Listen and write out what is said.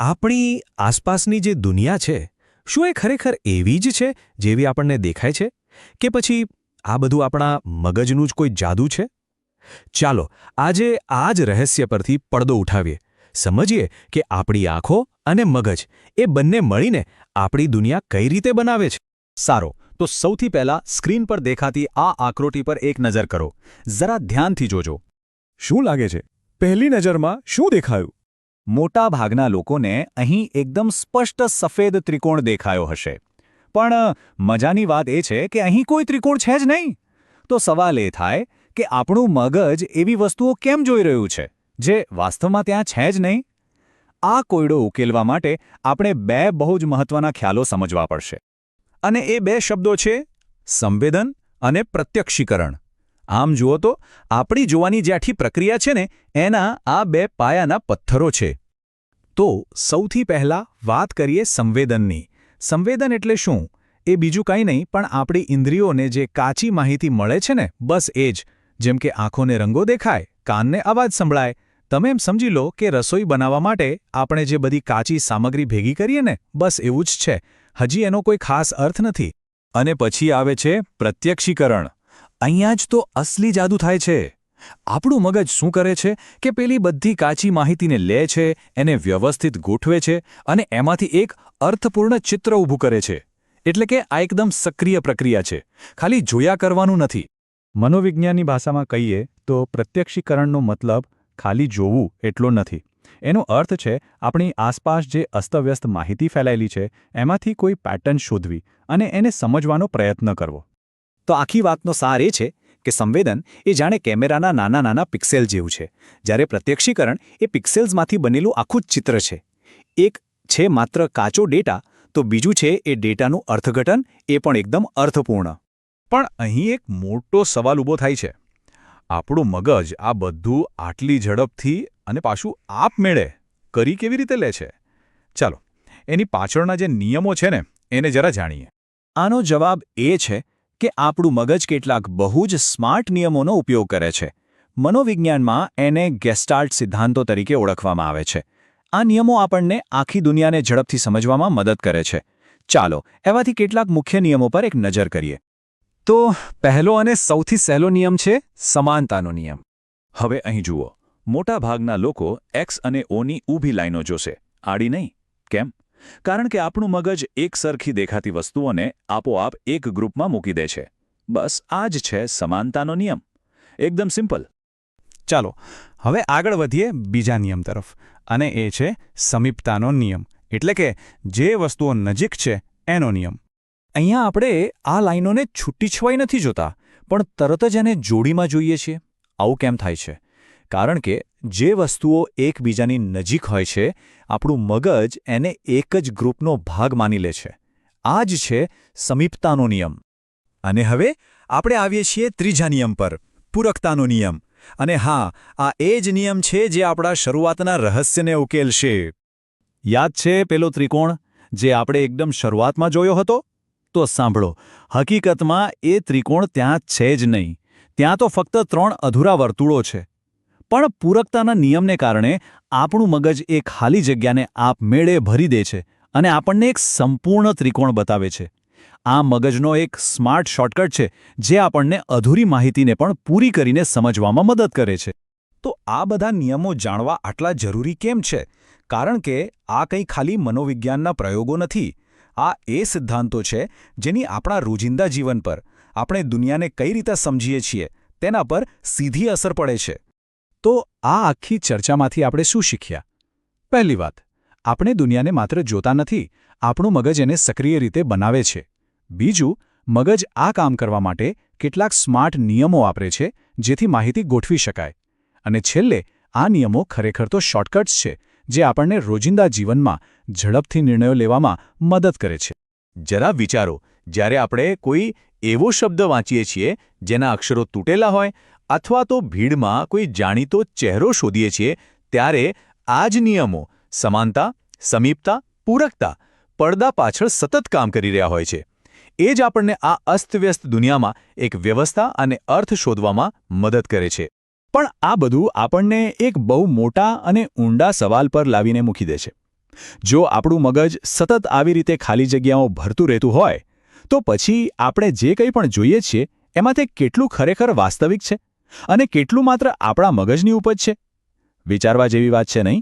આપણી આસપાસની જે દુનિયા છે શું એ ખરેખર એવી જ છે જેવી આપણને દેખાય છે કે પછી આ બધું આપણા મગજનું જ કોઈ જાદુ છે? ચાલો આજે આ જ રહસ્ય પરથી પડદો ઉઠાવીએ, સમજીએ કે આપણી આંખો અને મગજ એ બંને મળીને આપણી દુનિયા કઈ રીતે બનાવે છે. સારો, તો સૌથી પહેલા સ્ક્રીન પર દેખાતી આ આકૃતિ પર એક નજર કરો. જરા ધ્યાનથી જોજો. શું લાગે છે? પહેલી નજરમાં શું દેખાયું? મોટા ભાગના લોકોને અહીં એકદમ સ્પષ્ટ સફેદ ત્રિકોણ દેખાયો હશે. પણ મજાની વાત એ છે કે અહીં કોઈ ત્રિકોણ છે જ નહીં. તો સવાલ એ થાય કે આપણું મગજ એવી વસ્તુઓ કેમ જોઈ રહ્યું છે જે વાસ્તવમાં ત્યાં છે જ નહીં? આ કોયડો ઉકેલવા માટે આપણે બે બહુ જ મહત્વના ખ્યાલો સમજવા પડશે. અને એ બે શબ્દો છે સંવેદન અને પ્રત્યક્ષીકરણ. આમ જુઓ તો આપણી જોવાની જે આખી પ્રક્રિયા છે ને એના આ બે પાયાના પથ્થરો છે. તો સૌથી પહેલા વાત કરીએ સંવેદનની. સંવેદન એટલે શું? એ બીજું કંઈ નહીં પણ આપણી ઇન્દ્રિયોને જે કાચી માહિતી મળે છે ને બસ એ જ. જેમ કે આંખોને રંગો દેખાય, કાનને અવાજ સંભળાય. તમે એમ સમજી લો કે રસોઈ બનાવવા માટે આપણે જે બધી કાચી સામગ્રી ભેગી કરીએ ને બસ એવું જ છે. હજી એનો કોઈ ખાસ અર્થ નથી. અને પછી આવે છે પ્રત્યક્ષીકરણ. અહીંયા જ તો અસલી જાદુ થાય છે. આપણું મગજ શું કરે છે કે પેલી બધી કાચી માહિતીને લે છે, એને વ્યવસ્થિત ગોઠવે છે અને એમાંથી એક અર્થપૂર્ણ ચિત્ર ઊભું કરે છે. એટલે કે આ એકદમ સક્રિય પ્રક્રિયા છે, ખાલી જોયા કરવાનું નથી. મનોવિજ્ઞાનની ભાષામાં કહીએ તો પ્રત્યક્ષીકરણનો મતલબ ખાલી જોવું એટલો નથી. એનો અર્થ છે આપણી આસપાસ જે અસ્તવ્યસ્ત માહિતી ફેલાયેલી છે એમાંથી કોઈ પેટર્ન શોધવી અને એને સમજવાનો પ્રયત્ન કરવો. તો આખી વાતનો સાર એ છે કે સંવેદન એ જાણે કેમેરાના નાના નાના પિક્સેલ જેવું છે, જ્યારે પ્રત્યક્ષીકરણ એ પિક્સેલ્સમાંથી બનેલું આખું જ ચિત્ર છે. એક છે માત્ર કાચો ડેટા, તો બીજું છે એ ડેટાનું અર્થઘટન, એ પણ એકદમ અર્થપૂર્ણ. પણ અહીં એક મોટો સવાલ ઊભો થાય છે. આપણું મગજ આ બધું આટલી ઝડપથી અને પાછું આપમેળે કરી કેવી રીતે લે છે? ચાલો એની પાછળના જે નિયમો છે ને એને જરા જાણીએ. આનો જવાબ એ છે કે આપણું મગજ કેટલાક બહુ જ સ્માર્ટ નિયમોનો ઉપયોગ કરે છે. મનોવિજ્ઞાનમાં એને ગેસ્ટાલ્ટ સિદ્ધાંતો તરીકે ઓળખવામાં આવે છે. આ નિયમો આપણને આખી દુનિયાને ઝડપથી સમજવામાં મદદ કરે છે. ચાલો એવાથી કેટલાક મુખ્ય નિયમો પર એક નજર કરીએ. તો પહેલો અને સૌથી સહેલો નિયમ છે સમાનતાનો નિયમ. હવે અહીં જુઓ, મોટા ભાગના લોકો એક્સ અને ઓની ઊભી લાઈનો જોશે, આડી નહીં. કેમ? કારણ કે આપણું મગજ એક સરખી દેખાતી વસ્તુઓને આપોઆપ એક ગ્રુપમાં મૂકી દે છે. બસ આ જ છે સમાનતાનો નિયમ. એકદમ સિમ્પલ. ચાલો હવે આગળ વધીએ બીજા નિયમ તરફ, અને એ છે સમીપતાનો નિયમ, એટલે કે જે વસ્તુઓ નજીક છે એનો નિયમ. અહીંયા આપણે આ લાઈનોને છૂટીછવાઈ નથી જોતા, પણ તરત જ એને જોડીમાં જોઈએ છીએ. આવું કેમ થાય છે? કારણ કે જે વસ્તુઓ એકબીજાની નજીક હોય છે આપણું મગજ એને એક જ ગ્રુપનો ભાગ માની લે છે. આ જ છે સમીપતાનો નિયમ. અને હવે આપણે આવીએ છીએ ત્રીજા નિયમ પર, પૂરકતાનો નિયમ. અને હા, આ એ જ નિયમ છે જે આપણા શરૂઆતના રહસ્યને ઉકેલશે. યાદ છે પેલો ત્રિકોણ જે આપણે એકદમ શરૂઆતમાં જોયો હતો? તો સાંભળો, હકીકતમાં એ ત્રિકોણ ત્યાં છે જ નહીં. ત્યાં તો ફક્ત 3 અધૂરા વર્તુળો છે. પણ પૂરકતાના નિયમને કારણે આપણું મગજ એ ખાલી જગ્યાને આપમેળે ભરી દે છે અને આપણને એક સંપૂર્ણ ત્રિકોણ બતાવે છે. આ મગજનો એક સ્માર્ટ શોર્ટકટ છે જે આપણને અધૂરી માહિતીને પણ પૂરી કરીને સમજવામાં મદદ કરે છે. તો આ બધા નિયમો જાણવા આટલા જરૂરી કેમ છે? કારણ કે આ કંઈ ખાલી મનોવિજ્ઞાનના પ્રયોગો નથી. આ એ સિદ્ધાંતો છે જેની આપણા રોજિંદા જીવન પર, આપણે દુનિયાને કઈ રીતે સમજીએ છીએ તેના પર સીધી અસર પડે છે. તો આ આખી ચર્ચામાંથી આપણે શું શીખ્યા? પહેલી વાત, આપણે દુનિયાને માત્ર જોતા નથી, આપણું મગજ એને સક્રિય રીતે બનાવે છે. બીજું, મગજ આ કામ કરવા માટે કેટલાક સ્માર્ટ નિયમો વાપરે છે જેથી માહિતી ગોઠવી શકાય. અને છેલ્લે, આ નિયમો ખરેખર તો શોર્ટકટ્સ છે જે આપણને રોજિંદા જીવનમાં ઝડપથી નિર્ણયો લેવામાં મદદ કરે છે. જરા વિચારો, જ્યારે આપણે કોઈ એવો શબ્દ વાંચીએ છીએ જેના અક્ષરો તૂટેલા હોય અથવા તો ભીડમાં કોઈ જાણીતો ચહેરો શોધીએ છીએ, ત્યારે આ જ નિયમો સમાનતા, સમીપતા, પૂરકતા પડદા પાછળ સતત કામ કરી રહ્યા હોય છે. એ જ આપણને આ અસ્તવ્યસ્ત દુનિયામાં એક વ્યવસ્થા અને અર્થ શોધવામાં મદદ કરે છે. પણ આ બધું આપણને એક બહુ મોટા અને ઊંડા સવાલ પર લાવીને મૂકી દે છે. જો આપણું મગજ સતત આવી રીતે ખાલી જગ્યાઓ ભરતું રહેતું હોય તો પછી આપણે જે કંઈ પણ જોઈએ છીએ એમાં તે કેટલું ખરેખર વાસ્તવિક છે અને કેટલું માત્ર આપણા મગજની ઉપજ છે? વિચારવા જેવી વાત છે નહીં?